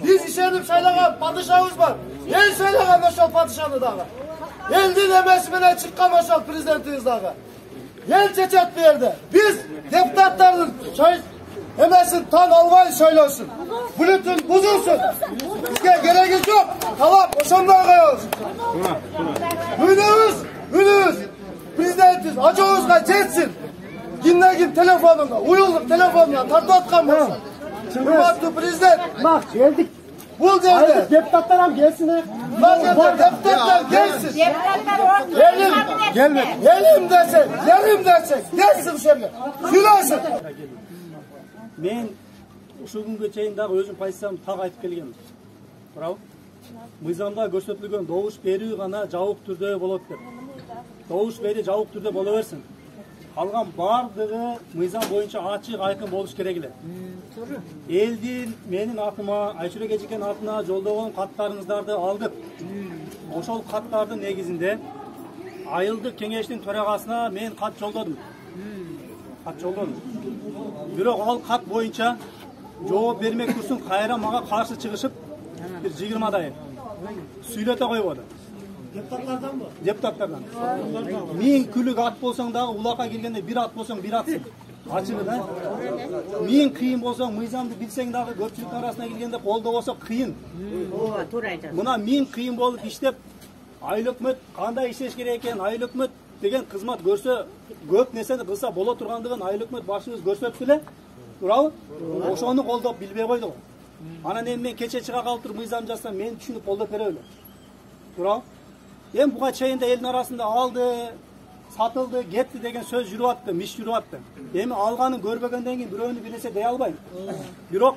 Biz işenip saylagan padişahımız var. El saylagan oşol padişahını dağı. Eldin emesmene çıkkan oşol prezidentimiz dağı. El çeçet bir yerde. Biz deputatların emesin tan almayı söylesin. Bluetooth bozulsun. Bizge gereğiniz yok. Tamam, oşondan koyuyoruz. Ünümüz. Prezidentimiz acığızga jetsin. Ginnegin telefonuna, uyulduk telefonuna tartatkan bolsa. Hürmatlı prezident. Bak geldik. Bul derdi. Deputatlar ham gelsin. Deputatlar gelsin. Gelim desek. Gelsin şöyle. Süresin. Men uşul күнгө чейин дагы өзүм позициямды так айтып келгем. Туурабы? Мыйзамда көрсөтүлгөн добуш берүү гана жабык түрдө болот деп. Добуш берүү жабык түрдө боло берсин. Калган бардыгы мыйзам боюнча ачык айкын болуш керек эле. Элдин менин атыма, Айшүрек эжекен атына жолдогон каттарыңыздарды алдык. Ошол каттардын негизинде айылдык кеңештин төрагасына мен кат жолдодум. Бирок ал кат боюнча жооп бермек турсун кайра мага каршы чыгышып, бир 20-дай сүйлөтө койбоду. Deputatlardan mı? Депутаттардан. Мен күлүк ат болсоң дагы улакка келгенде бир ат болсоң бир атсың. Ачыгы да. Мен кыйын болсоң, мыйзамды билсең дагы көпчүлүктүн арасына келгенде колдобосо кыйын. Ооба, туура айтасың. Мына мен кыйын болуп иштеп, айыл өкмөт кандай иштеш керек экен, айыл өкмөт деген кызмат көрсө, көп нерсени кылса боло тургандыгын айыл өкмөт башыбыз көрсөттү эле. Туурабы? Ошону колдоп билбей койду. Анан эми мен кече чыга калып туруп мыйзам жазсам, мен түшүнүп колдоп бере эле. Туурабы? Эми буга чейин да элдин арасында алды, сатылды, кетти деген сөз жүрүп атты, миш жүрүп атты. Эми алганын көрбөгөндөн кийин бирөөнү бир нерсе дей албайм. Бирок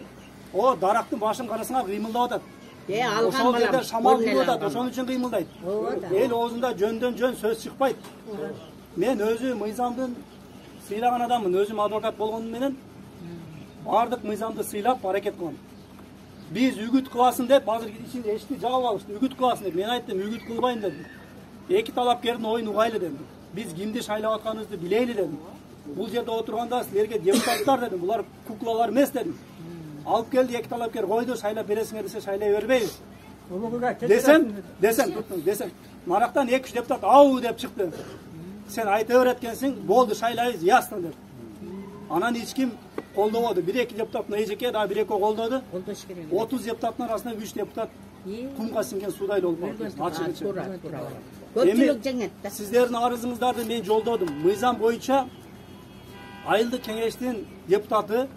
о дарактын башын карасаңар кыймылдап атат. Алган Ошол жерде шамал жүрүп атат, ошон үчүн кыймылдайт. Эл оозунда жөндөн жөн сөз чыкпайт. Мен өзү мыйзамдын сыйлаган адаммын, өзүм адвокат болгондун менен бардык мыйзамды сыйлап аракет кылам. Биз үгүт кыласын деп азыр ичинде эшикти жаап алышты. Үгүт кыласын деп мен айттым, үгүт кылбайм дедим. Эки талапкердин оюн угайлы дедим. Биз кимди шайлап атканыбызды билейли дедим. Бул жерде отурганда силерге депутаттар дедим, булар куклалар эмес дедим. Алып келди эки талапкер койду, шайлап бересиңер десе шайлай бербейбиз. Десем. Нарактан 2-3 депутат ау деп чыкты. Сен айта бер эткенсиң, болду шайлайбыз, ясно деп. Анан эч ким колдободу. 1-2 депутат эжеке да 1-2 колдоду. 30 депутаттын арасында 3 депутат кумга сиңген суудай болуп калды. Көпчүлүк жеңет. Сиздердин арызыңыздарды мен жолдодум. Мыйзам боюнча айылдык кеңештин депутаты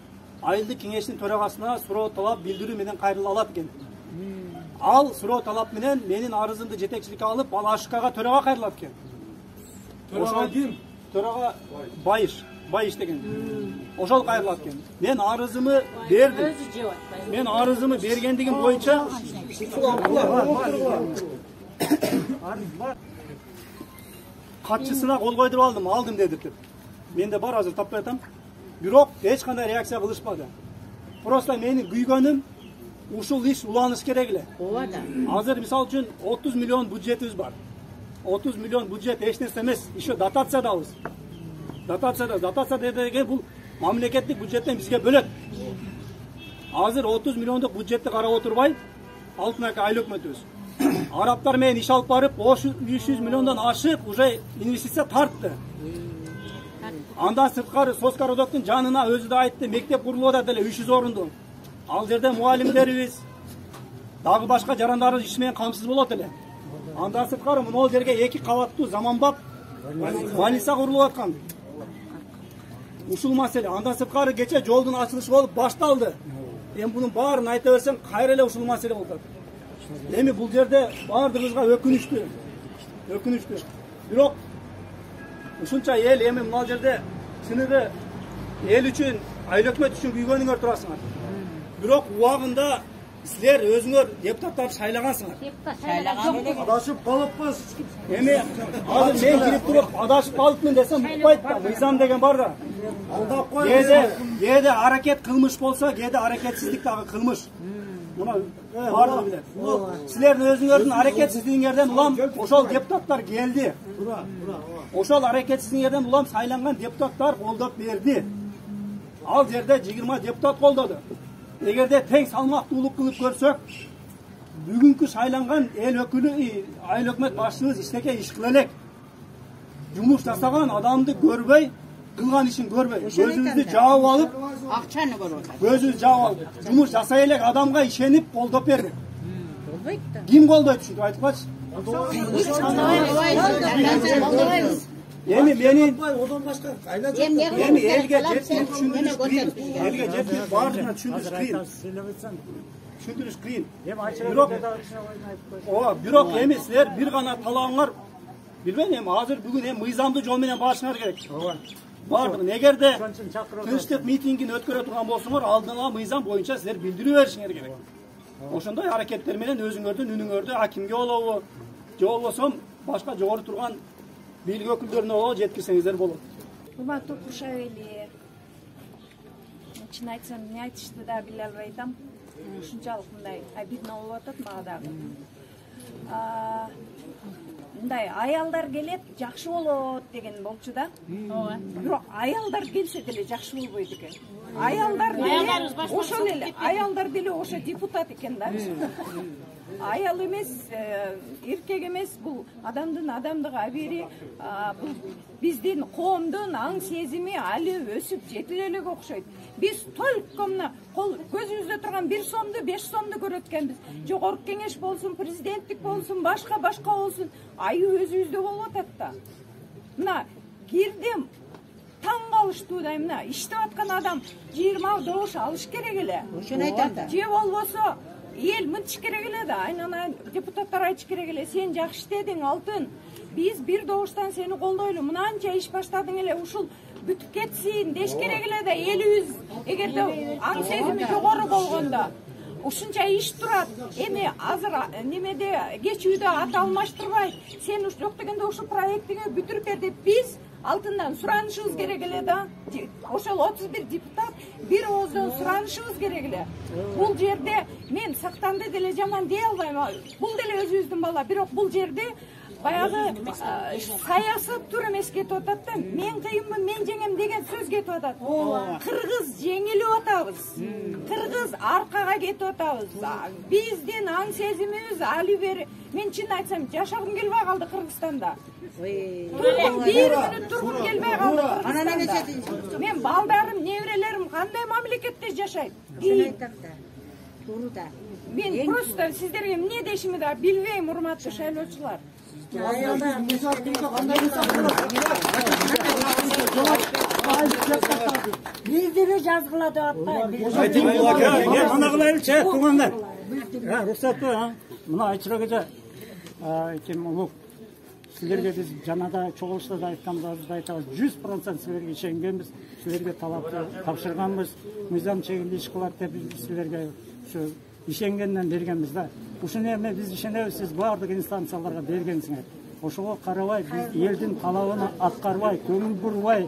айылдык кеңештин төрагасына суроо талап билдирүү менен кайрыла алат экен. Ал суроо талап менен менин арызымды жетекчиликке алып, ал АШКга төрага кайрылат экен. Төрага ким? Төрага Байыш деген. Ошол кайрылат экен. Мен арызымы бердим. Мен арызымы бергендигим боюнча катчысына кол койдуруп алдым деп. Менде бар азыр таппай атам. Бирок эч кандай реакция кылышпады. Просто менин күйгөнүм ушул иш уланыш керек эле. Ооба да. Азыр мисалы үчүн 30 миллион бюджетибиз бар. 30 миллион бюджет эч нерсе эмес. Еще дотациядабыз. Дотация деген бул мамлекеттик бюджеттен бизге бөлөт. Азыр 30 миллиондук бюджетти карап отурбай, Алтын ака айыл өкмөтүбүз. Арабтар менен иш алып барып, 300 миллондон ашык уже инвестиция тартты. Андан сырткары Соскародоктун жанына өзү да айтты, мектеп курулуп атат эле 300 орундуу. Ал жерде мугалимдерибиз, дагы башка жарандарыбыз иш менен камсыз болот эле. Андан сырткары могул жерге 2 кабаттуу заманбап больница курулуп аткан. Ушул маселе. Андан сырткары кече жолдун ачылышы болуп башталды. Эми бунун баарын айта берсем, кайра эле ушул маселе болуп атат. Эми бул жерде баардыгыбызга өкүнүчтүү. Бирок ушунча эл эми мына жерде чыныгы эл үчүн, айыл өкмөт үчүн күйгөнүңөр турасыңар. Бирок убагында силер өзүңөр депутаттарды шайлагансыңар. Adашıp kalıpmız. Эми азыр мен кирип туруп адашып калыпмын десем укпайт да. Мыйзам деген бар да. Aldap koy. Кээде аракет кылмыш болсо, кээде аракетсиздик дагы кылмыш. Муна баардыгы билет. Силердин өзүңөрдүн аракетсиздигиңерден улам ошол депутаттар келди. Ошол аракетсиздигиңерден улам сайланган депутаттар колдоп берди. Ал жерде 20 депутат колдоду. эгерде тең салмактуулук кылып көрсөк, бүгүнкү шайланган эл өкүлү, айыл өкмөт башчыбыз ичтеке иш кыла элек. Жумуш жасаган адамды көрбөй, кылган ишин көрбөй, көзүбүздү жаап алып, акчаны көрүп атат. көзүбүздү жаап алып, жумуш жасай элек адамга ишенип колдоп берди. Болбойт да. Ким колдойт ушинтип айтып калчы? Эми менин Одан башка айна эми элге жеткирип түшүндүрүш кыйын. Элге жеткирип баардыгына түшүндүрүш кыйын. Түшүндүрүш кыйын. Бирок эми силер бир гана талабыңар билбейм, эми азыр бүгүн эми мыйзамдуу жол менен барышыңар керек. Бардыгын эгерде тынчтык митингин өткөрө турган болсоңор, алдын ала мыйзам боюнча силер билдирүү беришиңер керек. Ошондой аракеттер менен өзүңөрдүн үнүңөрдү акимге болобу, же болбосо башка жогору турган бийлик өкүлдөрүнө болобу жеткирсеңиздер болот. Урматтуу куршак эли, чын айтсам, эмне айтышты да биле албай атам. Ушунчалык мындай обидно болуп атат мага дагы. Мындай аялдар келет, жакшы болот деген болчу да. Бирок аялдар келсе деле жакшы болбойт экен. Аялдар деле ошол эле, аялдар деле ошо депутат экен да. Аял эмес, эркек эмес, бул адамдын адамдык абери, бул биздин коомдун аң сезими али өсүп жетиле элек окшойт. Биз только мына көзүбүздө турган 1 сомду 5 сомду көрөт экенбиз. Жогорку кеңеш болсун, президенттик болсун, башка болсун, айы өзүбүздө болуп атат да. Мына кирдим, таң калыштуудай, мына иштеп аткан адам 20 добуш алыш керек эле. Ошону айтам да. Же болбосо ел мынтыш керек эле да, айнана депутаттар айтыш керек эле, сен жакшы иштедиң алтын. Биз 1 добуштан сени колдойлу, мынанча иш баштадың эле, ушул бүтүп кетсин деш керек эле да, элибиз эгерде аң сезими жогору болгондо ушунча иш турат. Эми азыр немеде кечүүдө ата алмаштырбай, сен уш жок дегенде ушул проектиңе бүтүрүп бер деп биз алтындан суранышыбыз керек эле да. Ошол 31 депутат бир ооздон суранышыбыз керек эле. Бул жерде мен сактанды деле жаман дей албайм. Бул деле өзүбүздүн бала, бирок бул жерде баягы саясат тур эмес кетип атат да. Мен кыйынмын, мен жеңем деген сөз кетип атат. Кыргыз жеңилип атабыз. Кыргыз аркага кетип атабыз. Биздин аң сезимибиз али бери. Мен чын айтсам, жашагым келбей калды Кыргызстанда. Бир мүнөт тургум келбей калды Кыргызстанда. Мен балдарым, неберелерим кандай мамлекетте жашайт? Мен просто сиздерге эмне дешимди да билбейм, урматтуу шайлоочулар. Биздири жазгыла деп атпайбы. Мына кылайлычы, туугандар. Рухсаттуу, мына Айчырак эже, ким улук, силерге биз жанада чогулушта да айтканыбызды айтабыз. 100% силерге ишенгенбиз, силерге талапты тапшырганбыз, мыйзам чегинде иш кылат деп силерге ушу ишенгенден бергенбиз да. Ушуну эми биз ишенебиз, сиз баардык инстанцияларга бергенсиңер. Ошого карабай, биз элдин талабын аткарбай, көңүл бурбай,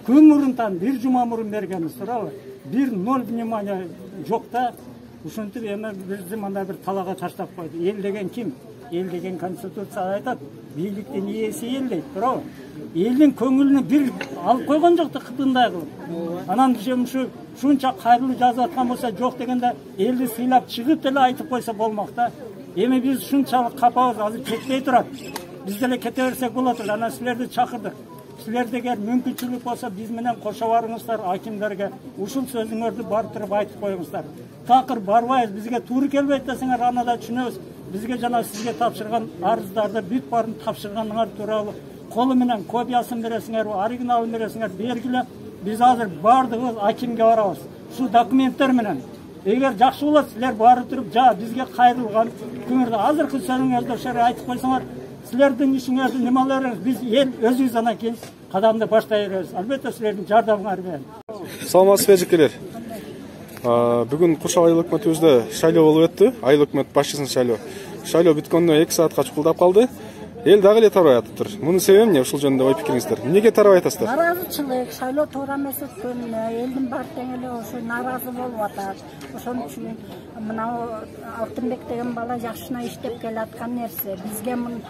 күн мурунтан 1 жума мурун бергенбиз, туурабы? 0 внимания жок да. Ушинтип эми бизди мындай бир талага таштап койду. Эл деген ким? Эл деген конституция айтат, бийликтин ээси эл дейт, туурабы? Элдин көңүлүнө бир алып койгон жок да, кытындай кылып. Анан ушунча кайрылуу жазып аткан болсо, жок дегенде элди сыйлап чыгып деле айтып койсо болмок да. Эми биз ушунчалык капабыз, азыр кетпей турат. Биз деле кете берсек болот. Анан силерди чакырдык. Силерде эгер мүмкүнчүлүк болсо, биз менен кошо барыңыздар акимдерге. Ушул сөзүңөрдү барып айтып коюңуздар. Такыр барбайбыз, бизге туура келбейт десеңер, аны да түшүнөбүз. Бизге жана сизге тапшырган арыздарды бүт барын тапшырганыңар тууралуу колу менен копиясын бересиңер, оригиналын бересиңер, бергиле. Биз азыр бардыгыбыз акимге барабыз. Ушул документтер менен. Эгер жакшы болот, силер барып туруп, бизге кайрылган күңүрдө азыркы сөзүңөрдү ошо айтып койсоңор, силердин ишиңерди немаларыңыз биз эл өзүбүз анан кийин кадамды баштай беребиз. Албетте силердин жардамыңар менен. Саламатсызбы эжекелер. Бүгүн Куршак айыл өкмөтүбүздө шайлоо болуп өттү. Айыл өкмөт башчысын шайлоо. Шайлоо бүткөнүнө 2 саатка чукулдап калды. эл дагы эле тарабай атыптыр. Мунун себеби эмне? Ушул жөнүндө ой пикириңиздер. Эмнеге тарабай атасыздар? Наразычылык, шайлоо туура эмес өткөн, элдин баары тең эле ошо наразы болуп атат. Ошон үчүн мына Алтынбек деген бала жакшына иштеп келаткан нерсе. Бизге мун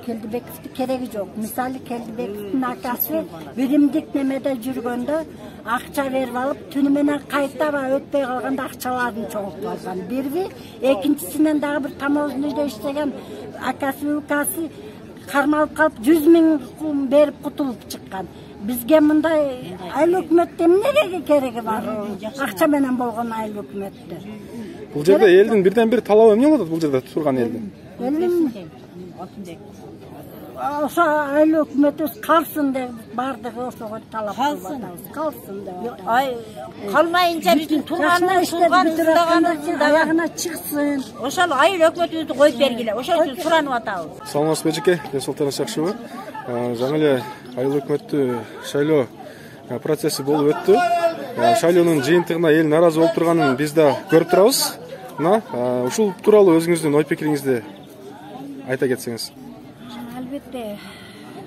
Келдибековди кереги жок. Мисалы Келдибековдун акасы биримдик немеде жүргөндө акча берип алып, түнү менен кайтабай өтпөй калганда акчаларын чогултуп алган. Бирби, экинчисинен дагы бир таможный үйдө иштеген акасы укасы кармалып калып 100 000 сом берип кутулуп чыккан. Бизге мындай айыл өкмөттө эмнеге кереги бар? Акча менен болгон айыл өкмөттө. Бул жерде элдин бирден бир талабы эмне болот бул жерде турган элдин? Ошо айыл өкмөтүбүз калсын деп бардыгы ошого талап кылып атабыз. Калсын деп. Ай, калмайынча биздин турганын аягына чыксын. ошол айыл өкмөтүбүздү коюп бергиле. Ошол үчүн суранып атабыз. Саламатсызбы эжеке, Султан Жакшыбы. Жаңы эле айыл өкмөттү шайлоо процесси болуп өттү. Шайлоонун жыйынтыгына эл наразы болуп турганын биз да көрүп турабыз. Мына ушул тууралуу өзүңүздүн ой пикириңизди айта кетсеңиз. Албетте,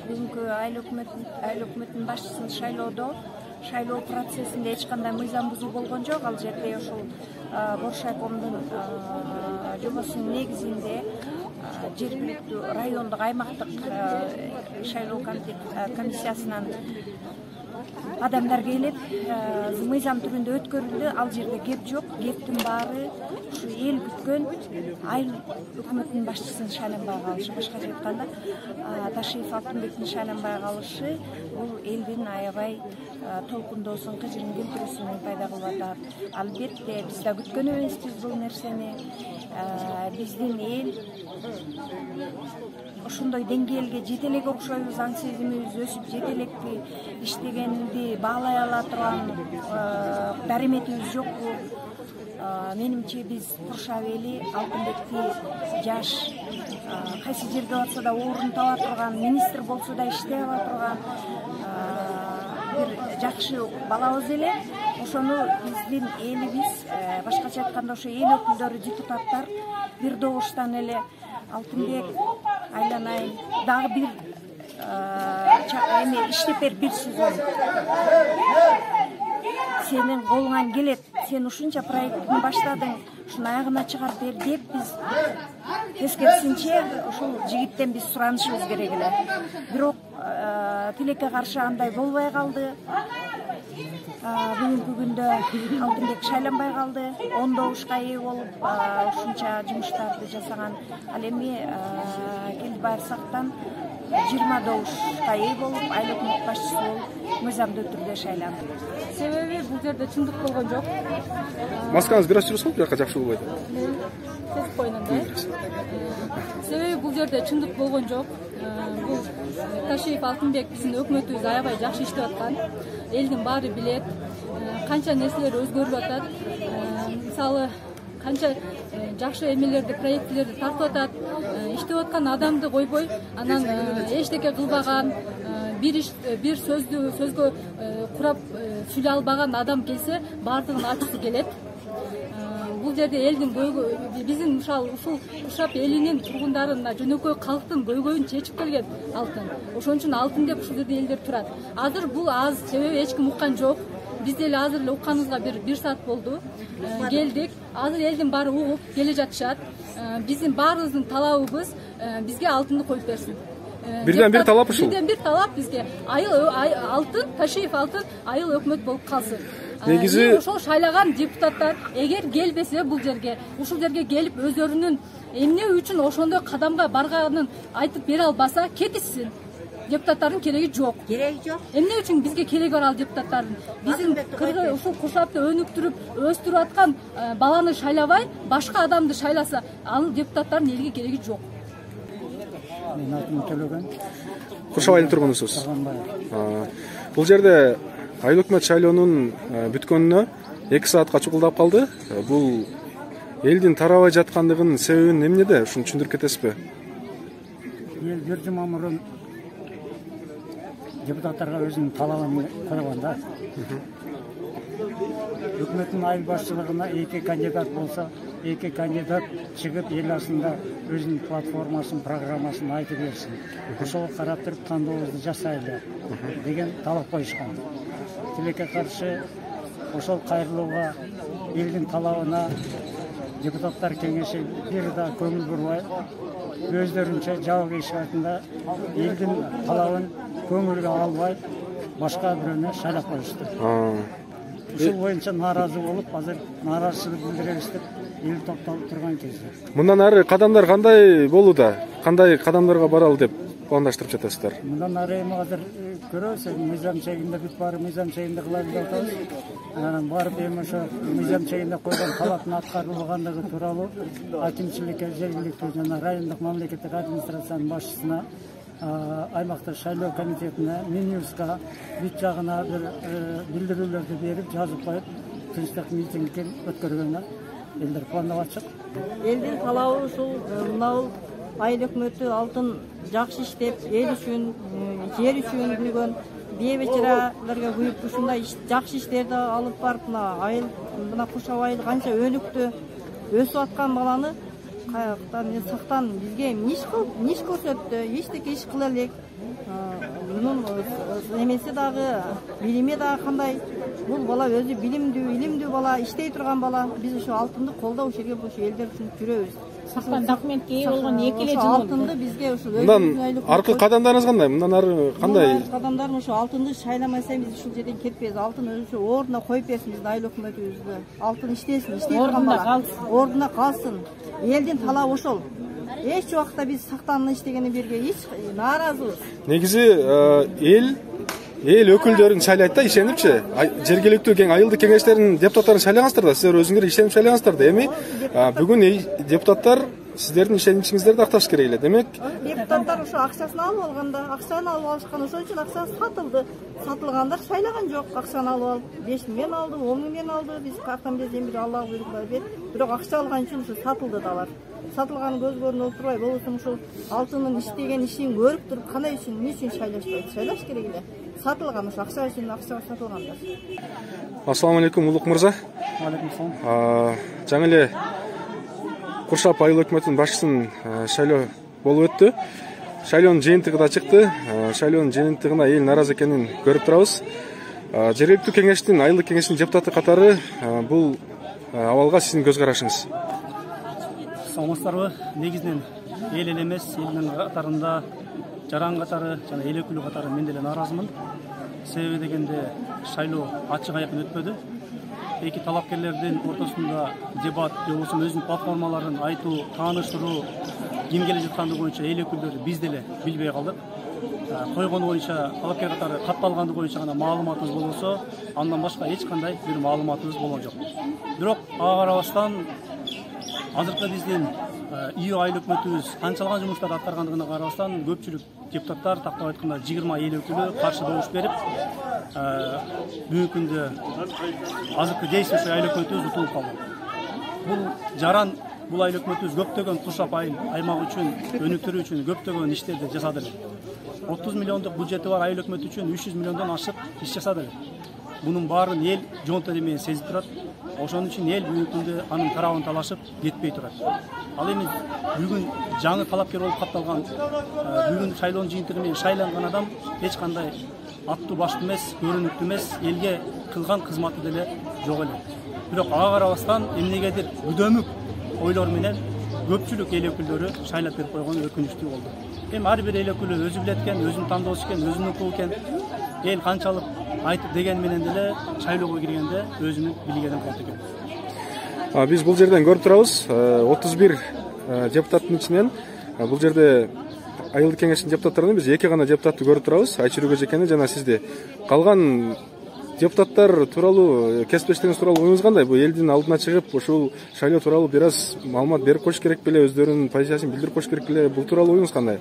бүгүнкү айыл өкмөттүн башчысын шайлоо процессинде эч кандай мыйзам бузуу болгон жок. Ал жерде ошол Боршайкомдун жобосунун негизинде жергиликтүү райондук аймактык шайлоо комиссиясынан адамдар келип, мыйзам түрүндө өткөрүлдү. Ал жерде кеп жок. Кептин баары ушу эл күткөн айыл өкмөтүнүн башчысынын шайланбай калышы. Башкача айтканда, Ташиев Алтынбектин шайланбай калышы бул элдин аябай толкундоосун, кыжырын келтирүүсүн пайда кылып атат. Албетте, биз да күткөн эмеспиз бул нерсени. Биздин эл ошондой деңгээлге жете элек окшойбу, заң сезимибиз өсүп жете элекпи, иштегенди баалай ала турган дарыметибиз жокпу? Менимче биз Куршап эли Алтынбекти жаш, кайсы жерде батса да орун таба турган, министр болсо да иштей ала турган бир жакшы балабыз эле. Ошону биздин элибиз, башкача айтканда ошо эл өкүлдөрү, депутаттар бир добуштан эле Алтынбек айланайын, дагы бир иштеп бер, бир сезон. Сенин колуңан келет, сен ушунча проекттин баштадың, ушуну аягына чыгарып бер деп биз тескерисинче ушул жигиттен биз суранышыбыз керек эле. Бирок тилекке каршы андай болбой калды. Бүгүнкү күндө Алтынбек шайланбай калды. 10 добушка ээ болуп, ушунча жумуштарды жасаган. Ал эми Келдибай Сактан 20 добушка ээ болуп, айыл өкмөт башчысы болуп, мыйзамдуу түрдө шайланды. Себеби бул жерде чындык болгон жок. Маскаңыз бир аз жүрүп салып, жакка жакшы болбойт. Тез койдум да. Себеби бул жерде чындык болгон жок. Бул Ташиев Алтынбек биздин өкмөтүбүз аябай жакшы иштеп аткан. Элдин баары билет. Канча нерселер өзгөрүп атат. Мисалы, канча жакшы эмелерди, проектлерди тартып атат. Иштеп аткан адамды койбой, анан эчтеке кылбаган, бир сөзгө курап сүйлөй албаган адам келсе, баардыгын ачысы келет. Бул жерде элдин биздин ушул Куршап элинин тургундарына жөнөкөй калктын көйгөйүн чечип келген Алтын. Ошон үчүн Алтын деп ушул жерде элдер турат. Азыр бул аз, себеби эч ким уккан жок. Биз деле азыр эле укканыбызга бир саат болду. Келдик. Азыр элдин баары угуп келе жатышат. Биздин баарыбыздын талабыбыз бизге Алтынды коюп берсин. Бирден бир талап ушул. Бирден бир талап бизге Алтын, Ташиев Алтын айыл өкмөт болуп калсын. Негизи ошол шайлаган депутаттар эгер келбесе бул жерге, ушул жерге келип өздөрүнүн эмне үчүн ошондой кадамга барганын айтып бере албаса, кетишсин. Депутаттардын кереги жок. Кереги жок. Эмне үчүн бизге кереги бар ал депутаттардын? Биздин ушул Куршапты өнүктүрүп, өстүрүп аткан баланы шайлабай, башка адамды шайласа, анын депутаттардын элге кереги жок. Мен атым Төлөгөн. Куршап айылы тургунусуз. Бул жерде айыл өкмөт шайлоонун бүткөнүнө 2 саатка чукулдап калды. Бул элдин тарабай жаткандыгынын себебин эмнеде? Ушуну түшүндүрүп кетесизби? Эл бир жума мурун депутаттарга өзүнүн талабын койгон да. өкмөттүн айыл башчылыгына 2 кандидат болсо, 2 кандидат чыгып эл арасында өзүнүн платформасын, программасын айтып берсин. Ошого карап туруп тандообузду жасайлы деген талап коюшкан. Тилекке каршы ошол кайрылууга элдин талабына депутаттар кеңеши бир да көңүл бурбай, өздөрүнчө жабык ишкатында элдин талабын көңүлгө албай, башка бирөөнө шайлап коюшту. Ушул боюнча нааразы болуп, азыр нааразычылык билдиребиз деп эл токтолуп турган кезде. Мындан ары кадамдар кандай болууда? Кандай кадамдарга баралы деп пландаштырып жатасыздар? Мындан ары эми азыр көрөбүз, мыйзам чегинде бүт баары мыйзам чегинде кылабыз деп атабыз. Барып эми ошо мыйзам чегинде койгон талаптын аткарылбагандыгы тууралуу акимчиликке, жергиликтүү жана райондук мамлекеттик администрациянын башчысына, аймактык шайлоо комитетине, Минюска, бүт жагына бир билдирүүлөрдү берип, жазып коюп, тынчтык митингин өткөргөнгө элдер пландап атышат. Элдин талабы ушул мынау айыл өкмөтү алтын жакшы иштеп, эл үчүн, жер үчүн күлгөн бейбечараларга күйүп ушундай жакшы иштерди алып барып, мына Куршап айыл канча өнүктү, өсүп аткан баланы каяктан сактан бизге ниш көрсөттү, эчтеке иш кыла элек. Мунун эмеси дагы, билими дагы кандай. Бул бала өзү илимдүү бала, иштей турган бала. Биз ушу алтынды колдоо ушерге бушу элдер үчүн жүрөбүз. Сактан документке ээ болгон 2 эле жыл болду. Алтынды бизге ушу мындан аркы кадамдарыңыз кандай? Мындан ары кандай? Кадамдарым ушу алтынды шайламасак биз ушул жерден кетпейбиз. Алтын өзү ордуна коюп берсин биздин айыл өкмөтүбүздү. Алтын иштесин, иштей турган бала. Ордуна калсын. Элдин талабы ошол. Эч убакта биз сактанын иштегени бирге эч нааразыбыз. Негизи эл өкүлдөрүн шайлайт да, ишенипчи. Жергиликтүү айылдык кеңештердин депутаттарын шайлагансыздар да, силер өзүңөр ишенип шайлагансыздар да. Эми бүгүн депутаттар сиздердин ишеничиңиздерди акташ керек эле. Демек, депутаттар ошо акчасын алып алганда, акчаны алып алышкан, ошон үчүн акчасы сатылды. Сатылгандар шайлаган жок. Акчаны алып алып 5 миңден алды, 10 миңден алды. Биз каяктан билебиз, бир Аллах буйругунда бер. Бирок акча алган үчүн ушу сатылды да алар. Сатылганы көз көрүнүп отурбай, болбосо ушул алтынын иштеген ишин көрүп туруп, кандай үчүн, эмне үчүн шайлашпайт? Шайлаш керек эле. Сатылган ушу акча үчүн акчага сатылгандар. Ассаламу алейкум, Улук мырза. Алейкум салам. Жаңы эле Куршап айыл өкмөтүнүн башчысынын шайлоо болуп өттү. Шайлоонун жыйынтыгы да чыкты. Шайлоонун жыйынтыгына эл нааразы экенин көрүп турабыз. Жергиликтүү кеңештин, айылдык кеңештин депутаты катары бул абалга сиздин көз карашыңыз? Саламатсыздарбы? Негизинен эл эле эмес, элдин катарында жаран катары жана эл өкүлү катары мен деле нааразымын. Себеби дегенде шайлоо ачык айкын өтпөдү. Эки талапкерлердин ортосунда дебат, же болбосо өзүнүн платформаларын айтуу, таанышыруу, ким келе жаткандыгы боюнча эл өкүлдөрү биз деле билбей калдык. Койгону боюнча талапкер катары катталганды боюнча гана маалыматыбыз болсо, андан башка эч кандай бир маалыматыбыз болгон жок. Бирок ага карабастан азыркы биздин ИО айыл өкмөтүбүз канчалган жумуштарды аткаргандыгына карабастан көпчүлүк депутаттар, тактап айтканда 20 эл өкүлү каршы добуш берип, бүгүнкү күндө азыркы действующий айыл өкмөтүбүз утулуп калды. Бул жаран, бул айыл өкмөтүбүз көптөгөн Куршап айыл аймагы үчүн, өнүктүрүү үчүн көптөгөн иштерди жасады эле. 30 миллиондук бюджети бар айыл өкмөтү үчүн 300 миллиондон ашык иш жасады эле. Бунун баарын эл жоонтор эмени сезип турат. Ошон үчүн эл бүгүнкү күндө анын тарабын талашып кетпей турат. Ал эми бүгүн жаңы талапкер болуп катталган, бүгүн шайлоонун жыйынтыгы менен шайланган адам эч кандай аттуу баштуу эмес, көрүнүктүү эмес, элге кылган кызматы деле жок эле. Бирок ага карабастан эмнегедир күдөмүк ойлор менен көпчүлүк эл өкүлдөрү шайлап берип койгону өкүнүчтүү болду. Эми ар бир эл өкүлү өзү билет экен, өзүнүн тандоосу экен, өзүнүн укугу экен. Эл канчалык айтып деген менен деле шайлоого киргенде өзүнүн билгенин кылат экен. Биз бул жерден көрүп турабыз, 31 депутаттын ичинен бул жерде айылдык кеңештин депутаттарынан биз 2 гана депутатты көрүп турабыз, Айчыр Көжекени жана сизди. Калган депутаттар тууралуу, кесиптештериңиз тууралуу оюңуз кандай? Бул элдин алдына чыгып, ушул шайлоо тууралуу бир аз маалымат берип коюш керек беле, өздөрүнүн позициясын билдирип коюш керек беле? Бул тууралуу оюңуз кандай?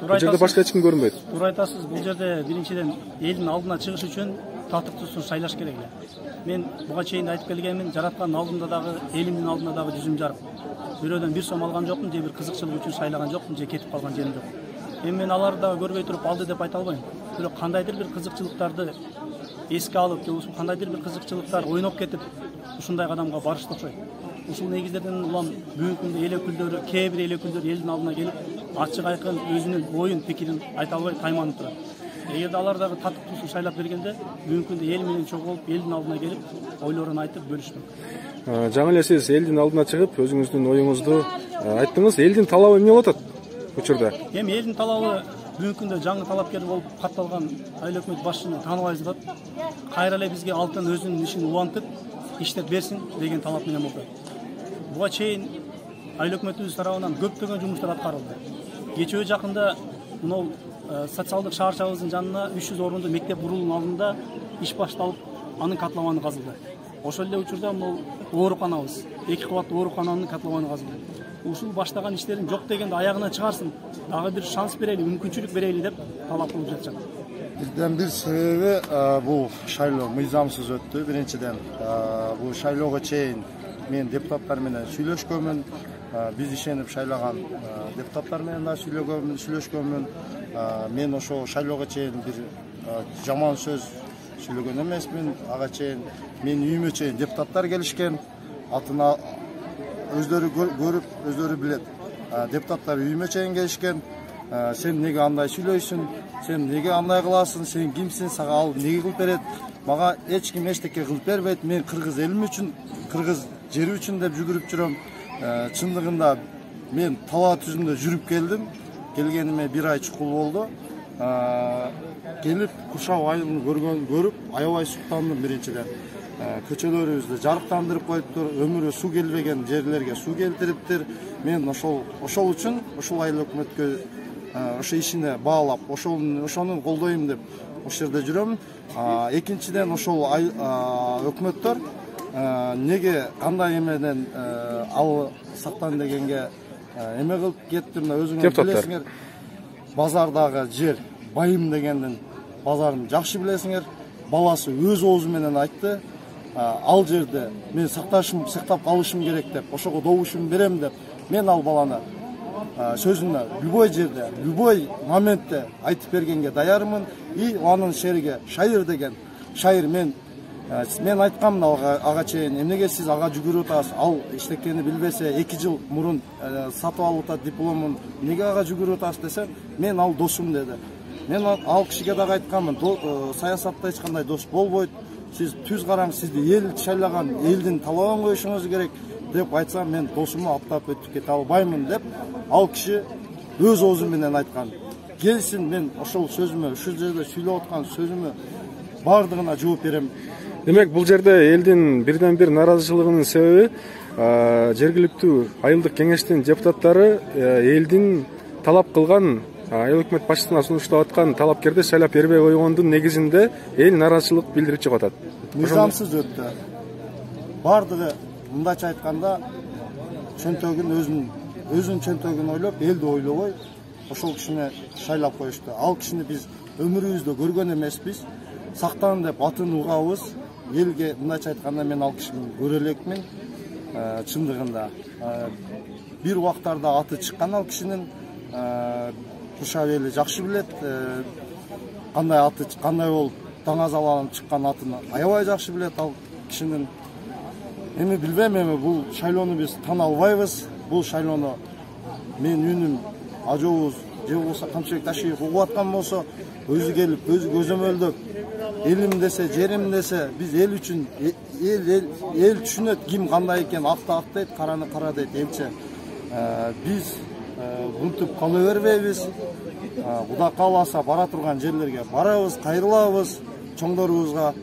Бул жерде башка эч ким көрүнбөйт. Туура айтасыз. Бул жерде биринчиден элдин алдына чыгыш үчүн татыктуусун шайлаш керек эле. Мен буга чейин айтып келгенмин, жараткандын алдында дагы, элимдин алдында дагы жүзүм жарып, бирөөдөн 1 сом алган жокмун, же бир кызыкчылык үчүн шайлаган жокмун, же кетип калган жерим жок. Эми мен аларды дагы көрбөй туруп алды деп айта албайм. Бирок кандайдыр бир кызыкчылыктарды эске алып, же болбосо кандайдыр бир кызыкчылыктар ойноп кетип, ушундай кадамга барышты окшойт. Ушул негиздерден улам бүгүнкү күндө эл өкүлдөрү, кээ бир эл өкүлдөрү элдин алдына келип, ачык айкын өзүнүн оюн, пикирин айта албай тайманып турат. Эгерде алар дагы татык тусун шайлап бергенде, бүгүнкү күндө эл менен чогулуп, элдин алдына келип, ойлорун айтып бөлүшмөк. Жаңы эле сиз элдин алдына чыгып, өзүңүздүн оюңузду айттыңыз. Элдин талабы эмне болот учурда? Эми элдин талабы бүгүнкү күндө жаңы талапкер болуп катталган айыл өкмөт башчыны тааныбайбыз деп, кайра эле бизге алтын өзүнүн ишин улантып, иштеп берсин деген талап менен болду. Буга чейин айыл өкмөтүбүз тарабынан көптөгөн жумуштар аткарылды. Кечээ жакында мынау социалдык шаарчабыздын жанына 300 орунду мектеп бурулунун алдында иш башталып, анын катламаны казылды. Ошол эле учурда бул ооруканабыз, 2 кабаттуу оорукананын катламаны казылды. Ушул баштаган иштерин жок дегенде аягына чыгарсын, дагы бир шанс берели, мүмкүнчүлүк берели деп талап кылып жатышат. Бирден бир себеби бул шайлоо мыйзамсыз өттү. Биринчиден бул шайлоого чейин мен депутаттар менен сүйлөшкөнмүн. Биз ишенип шайлаган депутаттар менен да сүйлөшкөнмүн. Мен ошо шайлоого чейин бир жаман сөз сүйлөгөн эмесмин. Ага чейин мен үйүмө чейин депутаттар келишкен. Атына өздөрү көрүп, өздөрү билет. Депутаттар үйүмө чейин келишкен. Сен неге андай сүйлөйсүң? Сен неге андай кыласың? Сен кимсиң? Сага ал неге кылып берет? Мага эч ким эчтеке кылып бербейт. Мен кыргыз элим үчүн, кыргыз жери үчүн деп жүгүрүп жүрөм. Чындыгында мен талаа түзүндө жүрүп келдим. Келгениме 1 ай чукул болду. Келип Куршау айылын көрүп, аябай суктандым биринчиден. Көчөлөрүбүздү жарыктандырып коюптур, өмүрү суу келбеген жерлерге суу келтириптир. Мен ошол үчүн ушул айыл өкмөткө ошо ишине баалап, ошону колдойм деп ошол жерде жүрөм. Экинчиден ошол өкмөттөр неге кандай эмеден ал сактан дегенге эме кылып кетти, мына өзүңөр билесиңер. Базардагы жер байым дегендин базарын жакшы билесиңер. Баласы өз оозу менен айтты. Ал жерде мен сактап калышым керек деп, ошого добушум берем деп, мен ал баланы сөзүнө любой жерде, любой моментте айтып бергенге даярмын. И анын шериге Шайыр деген, Шайыр мен айткам ага чейин, эмнеге сиз ага жүгүрүп атасыз? Ал эчтекени билбесе, 2 жыл мурун сатып алып атат дипломун, неге ага жүгүрүп атасыз десем, мен ал досум деди. Мен ал кишиге дагы айтканмын, саясатта эч кандай дос болбойт. Сиз түз караң, сизди эл шайлаган, элдин талабын коюшуңуз керек деп айтсам, мен досумду аттап өтүп кете албаймын деп, ал киши өз оозу менен айткан. Келсин, мен ошол сөзүмө, ушул жерде сүйлөп аткан сөзүмө бардыгына жооп берем. Демек, бул жерде элдин бирден бир наразычылыгынын себеби жергиликтүү айылдык кеңештин депутаттары элдин талап кылган айыл өкмөт башчысына сунуштап аткан талапкерди шайлап бербей койгондун негизинде эл наразычылык билдирип чыгып атат. Мыйзамсыз өттү. Бардыгы мындайча айтканда өзүнүн чөнтөгүн ойлоп, элди ойлобой, ошол кишини шайлап коюшту. Ал кишини биз өмүрүбүздө көргөн эмеспиз. Сактан деп атын угабыз. Элге мындайча айтканда мен ал кишини көрө элекмин. Чындыгында бир убактарда аты чыккан ал кишинин, Куршау эли жакшы билет. Кандай болуп таңазаланып чыккан атын аябай жакшы билет ал кишинин. Эми билбейм, эми бул шайлоону биз тана албайбыз. Бул шайлоону мен үнүм ажообуз же болбосо Камчыбек Ташиев угуп аткан болсо, өзү келип, өзү көзөмөлдөп, элим десе, жерим десе, биз эл үчүн, эл түшүнөт ким кандай экен, акты ак дейт, караны кара дейт элче. Биз унутуп кала бербейбиз. Кудай кааласа бара турган жерлерге барабыз, кайрылабыз, чоңдорубузга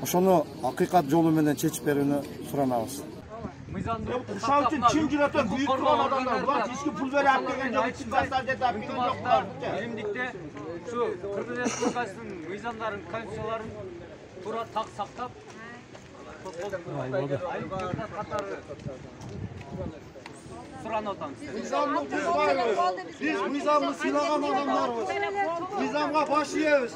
ошону акыйкат жолу менен чечип берүүнү суранабыз. Ушал үчүн чын жүрөтө бүйүк турган адамдар, булар ички пул берип алып келген жок, ички баштар деп алып келген жок булар. Элимдикте ушу Кыргыз Республикасынын мыйзамдарын, конституцияларын туура так сактап, суранып атабыз. Мыйзамды бузбайбыз. Биз мыйзамды сыйлаган адамдарбыз. Мыйзамга баш ийебиз.